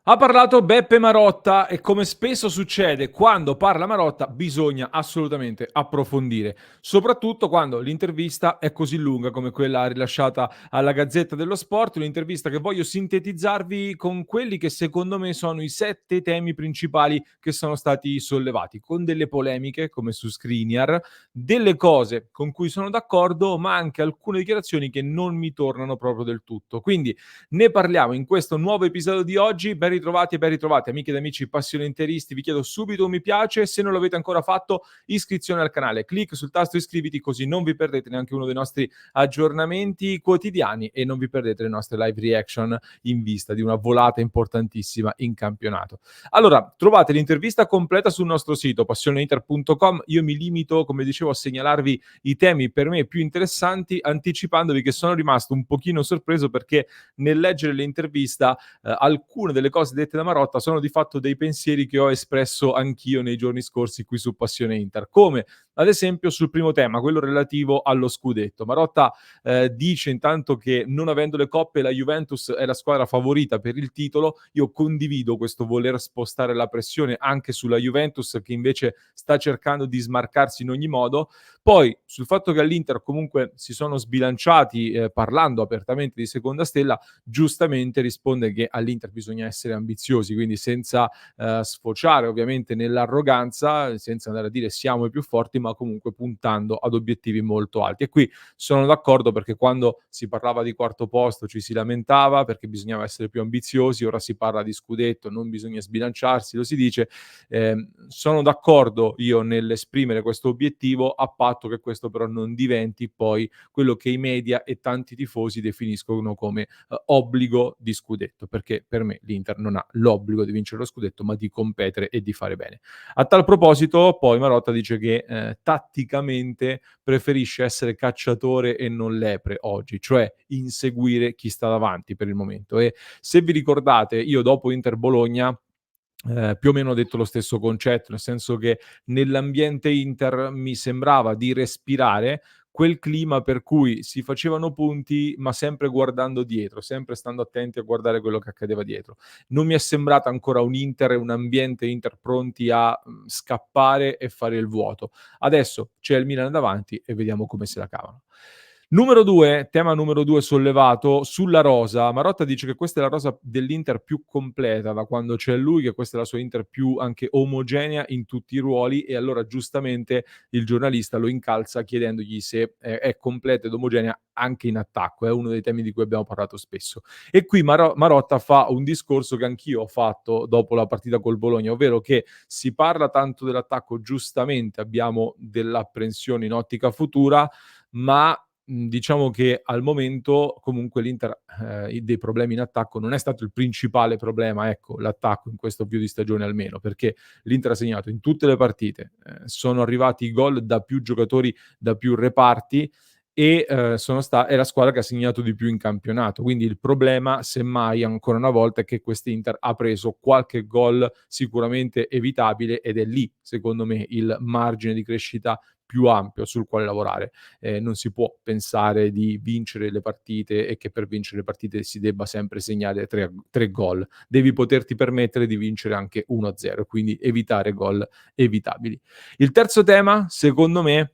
Ha parlato Beppe Marotta e come spesso succede quando parla Marotta bisogna assolutamente approfondire, soprattutto quando l'intervista è così lunga come quella rilasciata alla Gazzetta dello Sport, un'intervista che voglio sintetizzarvi con quelli che secondo me sono i 7 temi principali che sono stati sollevati, con delle polemiche come su Skriniar, delle cose con cui sono d'accordo, ma anche alcune dichiarazioni che non mi tornano proprio del tutto. Quindi ne parliamo in questo nuovo episodio di oggi. Ben ritrovati amiche ed amici passione interisti. Vi chiedo subito un mi piace, se non l'avete ancora fatto iscrizione al canale. Clic sul tasto iscriviti così non vi perdete neanche uno dei nostri aggiornamenti quotidiani e non vi perdete le nostre live reaction in vista di una volata importantissima in campionato. Allora, trovate l'intervista completa sul nostro sito passioneinter.com. Io mi limito, come dicevo, a segnalarvi i temi per me più interessanti, anticipandovi che sono rimasto un pochino sorpreso perché nel leggere l'intervista alcune delle cose dette da Marotta sono di fatto dei pensieri che ho espresso anch'io nei giorni scorsi qui su Passione Inter, come ad esempio sul primo tema, quello relativo allo scudetto. Marotta dice intanto che non avendo le coppe la Juventus è la squadra favorita per il titolo. Io condivido questo voler spostare la pressione anche sulla Juventus che invece sta cercando di smarcarsi in ogni modo. Poi sul fatto che all'Inter comunque si sono sbilanciati parlando apertamente di seconda stella, giustamente risponde che all'Inter bisogna essere ambiziosi, quindi senza sfociare ovviamente nell'arroganza, senza andare a dire siamo i più forti, ma comunque puntando ad obiettivi molto alti. E qui sono d'accordo perché quando si parlava di quarto posto ci si lamentava perché bisognava essere più ambiziosi, ora si parla di scudetto, non bisogna sbilanciarsi, lo si dice. Sono d'accordo io nell'esprimere questo obiettivo, a patto che questo però non diventi poi quello che i media e tanti tifosi definiscono come obbligo di scudetto, perché per me l'Inter non ha l'obbligo di vincere lo scudetto, ma di competere e di fare bene. A tal proposito, poi Marotta dice che tatticamente preferisce essere cacciatore e non lepre oggi, cioè inseguire chi sta davanti per il momento. E se vi ricordate, io dopo Inter Bologna più o meno ho detto lo stesso concetto, nel senso che nell'ambiente Inter mi sembrava di respirare quel clima per cui si facevano punti, ma sempre guardando dietro, sempre stando attenti a guardare quello che accadeva dietro. Non mi è sembrata ancora un Inter e un ambiente Inter pronti a scappare e fare il vuoto. Adesso c'è il Milan davanti e vediamo come se la cavano. Tema numero 2 sollevato sulla rosa. Marotta dice che questa è la rosa dell'Inter più completa da quando c'è lui, che questa è la sua Inter più anche omogenea in tutti i ruoli e allora giustamente il giornalista lo incalza chiedendogli se è completa ed omogenea anche in attacco. È uno dei temi di cui abbiamo parlato spesso. E qui Marotta fa un discorso che anch'io ho fatto dopo la partita col Bologna, ovvero che si parla tanto dell'attacco, giustamente abbiamo dell'apprensione in ottica futura, ma diciamo che al momento comunque l'Inter, dei problemi in attacco non è stato il principale problema, ecco, l'attacco in questo avvio di stagione almeno, perché l'Inter ha segnato in tutte le partite, sono arrivati i gol da più giocatori, da più reparti e, è la squadra che ha segnato di più in campionato. Quindi il problema, semmai, ancora una volta, è che quest'Inter ha preso qualche gol sicuramente evitabile ed è lì, secondo me, il margine di crescita più ampio sul quale lavorare. Non si può pensare di vincere le partite e che per vincere le partite si debba sempre segnare 3 gol. Devi poterti permettere di vincere anche 1-0, quindi evitare gol evitabili. Il terzo tema, secondo me,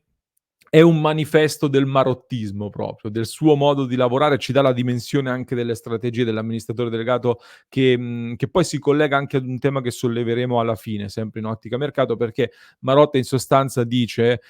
è un manifesto del marottismo proprio, del suo modo di lavorare, ci dà la dimensione anche delle strategie dell'amministratore delegato che poi si collega anche ad un tema che solleveremo alla fine, sempre in ottica mercato, perché Marotta in sostanza dice,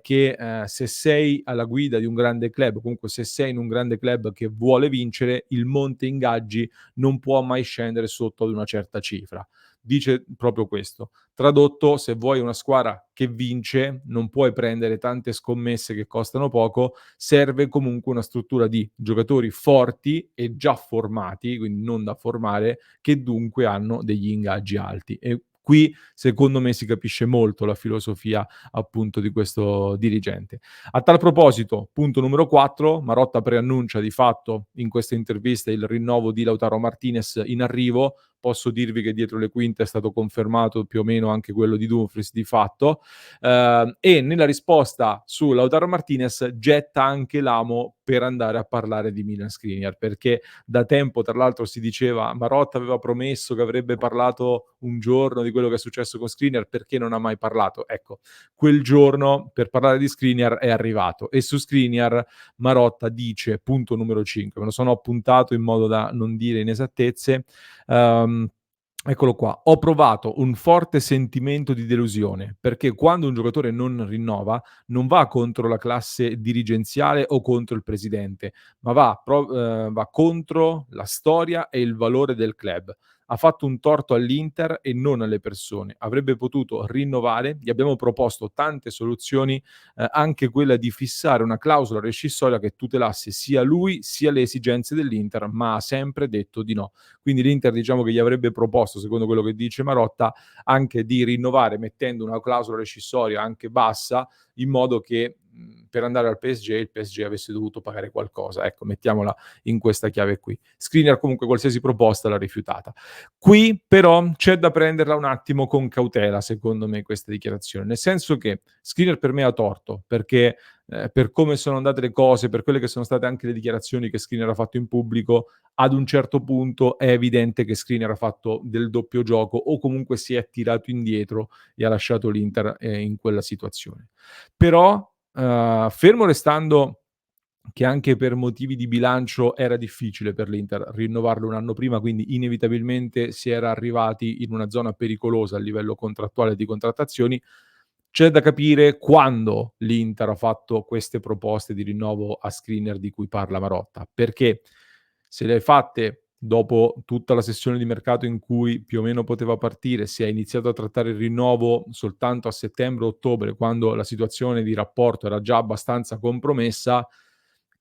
che, se sei alla guida di un grande club, comunque se sei in un grande club che vuole vincere, il monte ingaggi non può mai scendere sotto ad una certa cifra. Dice proprio questo. Tradotto, se vuoi una squadra che vince, non puoi prendere tante scommesse che costano poco, serve comunque una struttura di giocatori forti e già formati, quindi non da formare, che dunque hanno degli ingaggi alti. E qui, secondo me, si capisce molto la filosofia appunto di questo dirigente. A tal proposito, punto numero 4, Marotta preannuncia di fatto in questa intervista il rinnovo di Lautaro Martinez in arrivo, posso dirvi che dietro le quinte è stato confermato più o meno anche quello di Dumfries di fatto, e nella risposta su Lautaro Martinez getta anche l'amo per andare a parlare di Milan Skriniar, perché da tempo tra l'altro si diceva Marotta aveva promesso che avrebbe parlato un giorno di quello che è successo con Skriniar, perché non ha mai parlato? Ecco, quel giorno per parlare di Skriniar è arrivato e su Skriniar Marotta dice, punto numero 5, me lo sono appuntato in modo da non dire inesattezze, eccolo qua, ho provato un forte sentimento di delusione, perché quando un giocatore non rinnova non va contro la classe dirigenziale o contro il presidente, ma va contro la storia e il valore del club. Ha fatto un torto all'Inter e non alle persone. Avrebbe potuto rinnovare, gli abbiamo proposto tante soluzioni, anche quella di fissare una clausola rescissoria che tutelasse sia lui sia le esigenze dell'Inter, ma ha sempre detto di no. Quindi l'Inter diciamo che gli avrebbe proposto, secondo quello che dice Marotta, anche di rinnovare mettendo una clausola rescissoria anche bassa, in modo che per andare al PSG il PSG avesse dovuto pagare qualcosa. Ecco, mettiamola in questa chiave qui. Skriniar comunque qualsiasi proposta l'ha rifiutata. Qui però c'è da prenderla un attimo con cautela, secondo me, questa dichiarazione, nel senso che Skriniar per me ha torto, perché per come sono andate le cose, per quelle che sono state anche le dichiarazioni che Skriniar ha fatto in pubblico, ad un certo punto è evidente che Skriniar ha fatto del doppio gioco o comunque si è tirato indietro e ha lasciato l'Inter in quella situazione. Però, fermo restando che anche per motivi di bilancio era difficile per l'Inter rinnovarlo un anno prima, quindi inevitabilmente si era arrivati in una zona pericolosa a livello contrattuale di contrattazioni. C'è da capire quando l'Inter ha fatto queste proposte di rinnovo a Skriniar di cui parla Marotta, perché se le hai fatte dopo tutta la sessione di mercato in cui più o meno poteva partire, si è iniziato a trattare il rinnovo soltanto a settembre-ottobre, quando la situazione di rapporto era già abbastanza compromessa,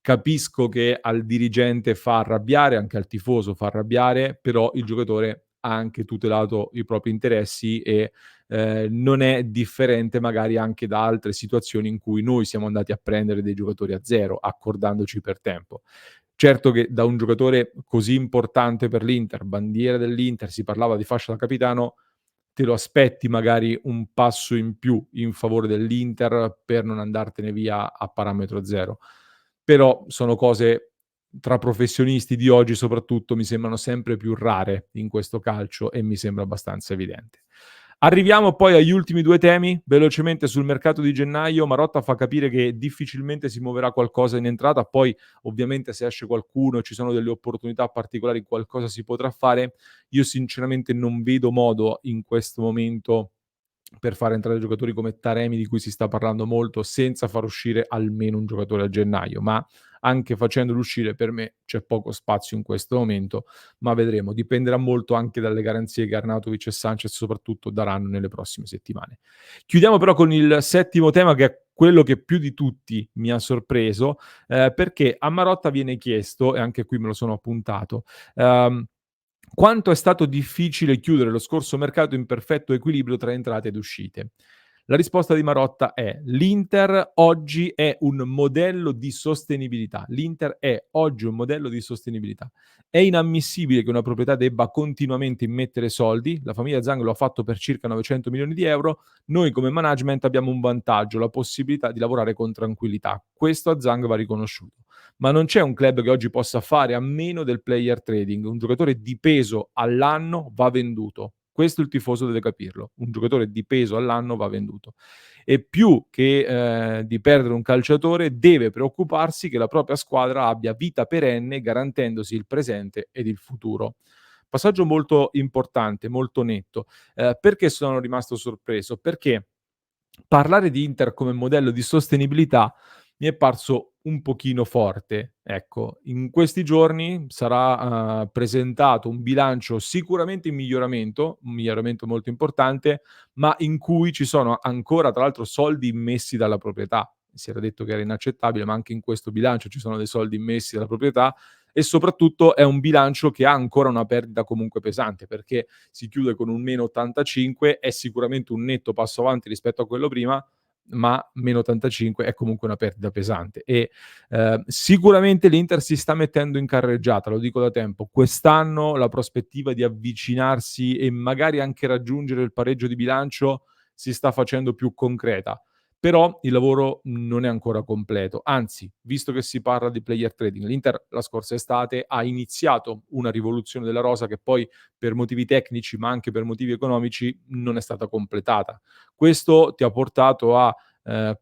capisco che al dirigente fa arrabbiare, anche al tifoso fa arrabbiare, però il giocatore ha anche tutelato i propri interessi e non è differente magari anche da altre situazioni in cui noi siamo andati a prendere dei giocatori a zero, accordandoci per tempo. Certo che da un giocatore così importante per l'Inter, bandiera dell'Inter, si parlava di fascia da capitano, te lo aspetti magari un passo in più in favore dell'Inter per non andartene via a parametro zero. Però sono cose tra professionisti di oggi soprattutto mi sembrano sempre più rare in questo calcio e mi sembra abbastanza evidente. Arriviamo poi agli ultimi 2 temi, velocemente sul mercato di gennaio. Marotta fa capire che difficilmente si muoverà qualcosa in entrata, poi ovviamente se esce qualcuno, ci sono delle opportunità particolari, qualcosa si potrà fare. Io sinceramente non vedo modo in questo momento per far entrare giocatori come Taremi, di cui si sta parlando molto, senza far uscire almeno un giocatore a gennaio, ma anche facendolo uscire per me c'è poco spazio in questo momento, ma vedremo. Dipenderà molto anche dalle garanzie che Arnautovic e Sanchez soprattutto daranno nelle prossime settimane. Chiudiamo però con il settimo tema, che è quello che più di tutti mi ha sorpreso, perché a Marotta viene chiesto, e anche qui me lo sono appuntato, ehm, quanto è stato difficile chiudere lo scorso mercato in perfetto equilibrio tra entrate ed uscite. La risposta di Marotta è: l'Inter oggi è un modello di sostenibilità. L'Inter è oggi un modello di sostenibilità. È inammissibile che una proprietà debba continuamente immettere soldi. La famiglia Zhang lo ha fatto per circa 900 milioni di euro. Noi come management abbiamo un vantaggio, la possibilità di lavorare con tranquillità. Questo a Zhang va riconosciuto. Ma non c'è un club che oggi possa fare a meno del player trading. Un giocatore di peso all'anno va venduto. Questo il tifoso deve capirlo. Un giocatore di peso all'anno va venduto. E più che di perdere un calciatore, deve preoccuparsi che la propria squadra abbia vita perenne, garantendosi il presente ed il futuro. Passaggio molto importante, molto netto. Perché sono rimasto sorpreso? Perché parlare di Inter come modello di sostenibilità mi è parso un pochino forte. Ecco, in questi giorni sarà, presentato un bilancio sicuramente in miglioramento, un miglioramento molto importante, ma in cui ci sono ancora tra l'altro soldi immessi dalla proprietà. Si era detto che era inaccettabile, ma anche in questo bilancio ci sono dei soldi immessi dalla proprietà e soprattutto è un bilancio che ha ancora una perdita comunque pesante, perché si chiude con un -85, è sicuramente un netto passo avanti rispetto a quello prima, ma meno 85 è comunque una perdita pesante e sicuramente l'Inter si sta mettendo in carreggiata, lo dico da tempo. Quest'anno la prospettiva di avvicinarsi e magari anche raggiungere il pareggio di bilancio si sta facendo più concreta. Però il lavoro non è ancora completo. Anzi, visto che si parla di player trading, l'Inter la scorsa estate ha iniziato una rivoluzione della rosa che poi per motivi tecnici, ma anche per motivi economici, non è stata completata. Questo ti ha portato a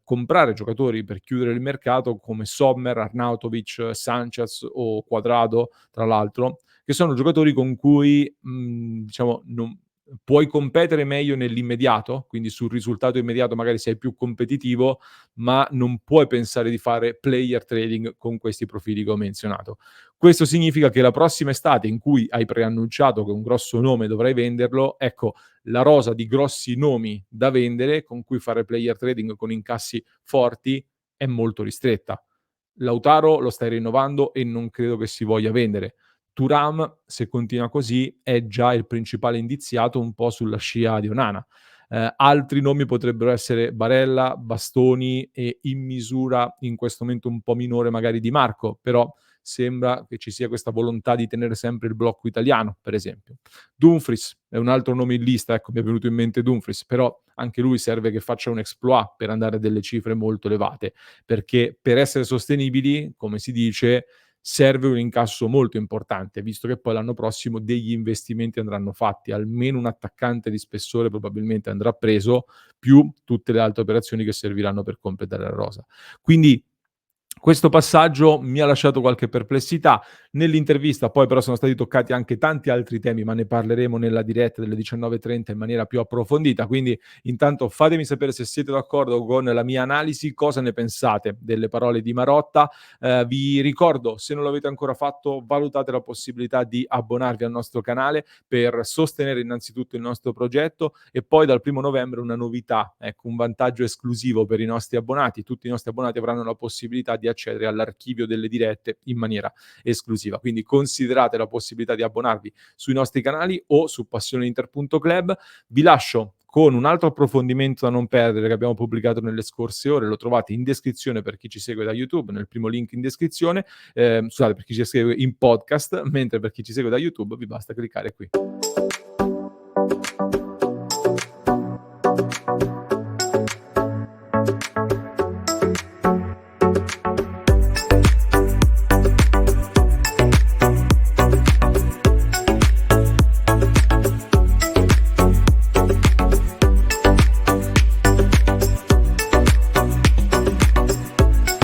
comprare giocatori per chiudere il mercato come Sommer, Arnautovic, Sanchez o Quadrado, tra l'altro, che sono giocatori con cui, diciamo, non puoi competere meglio nell'immediato, quindi sul risultato immediato magari sei più competitivo, ma non puoi pensare di fare player trading con questi profili che ho menzionato. Questo significa che la prossima estate in cui hai preannunciato che un grosso nome dovrai venderlo, ecco, la rosa di grossi nomi da vendere con cui fare player trading con incassi forti è molto ristretta. Lautaro lo stai rinnovando e non credo che si voglia vendere. Thuram, se continua così, è già il principale indiziato un po' sulla scia di Onana. Altri nomi potrebbero essere Barella, Bastoni e in misura in questo momento un po' minore magari Di Marco, però sembra che ci sia questa volontà di tenere sempre il blocco italiano, per esempio. Dumfries è un altro nome in lista, ecco, mi è venuto in mente Dumfries, però anche lui serve che faccia un exploit per andare a delle cifre molto elevate, perché per essere sostenibili, come si dice, serve un incasso molto importante, visto che poi l'anno prossimo degli investimenti andranno fatti, almeno un attaccante di spessore probabilmente andrà preso, più tutte le altre operazioni che serviranno per completare la rosa. Quindi questo passaggio mi ha lasciato qualche perplessità. Nell'intervista poi però sono stati toccati anche tanti altri temi, ma ne parleremo nella diretta delle 19:30 in maniera più approfondita. Quindi intanto fatemi sapere se siete d'accordo con la mia analisi, cosa ne pensate delle parole di Marotta. Vi ricordo, se non l'avete ancora fatto, valutate la possibilità di abbonarvi al nostro canale per sostenere innanzitutto il nostro progetto e poi dal 1° novembre una novità, ecco, un vantaggio esclusivo per i nostri abbonati. Tutti i nostri abbonati avranno la possibilità di accedere all'archivio delle dirette in maniera esclusiva. Quindi considerate la possibilità di abbonarvi sui nostri canali o su passioneinter.club. Vi lascio con un altro approfondimento da non perdere che abbiamo pubblicato nelle scorse ore, lo trovate in descrizione per chi ci segue da YouTube, nel primo link in descrizione, scusate, per chi ci segue in podcast, mentre per chi ci segue da YouTube vi basta cliccare qui.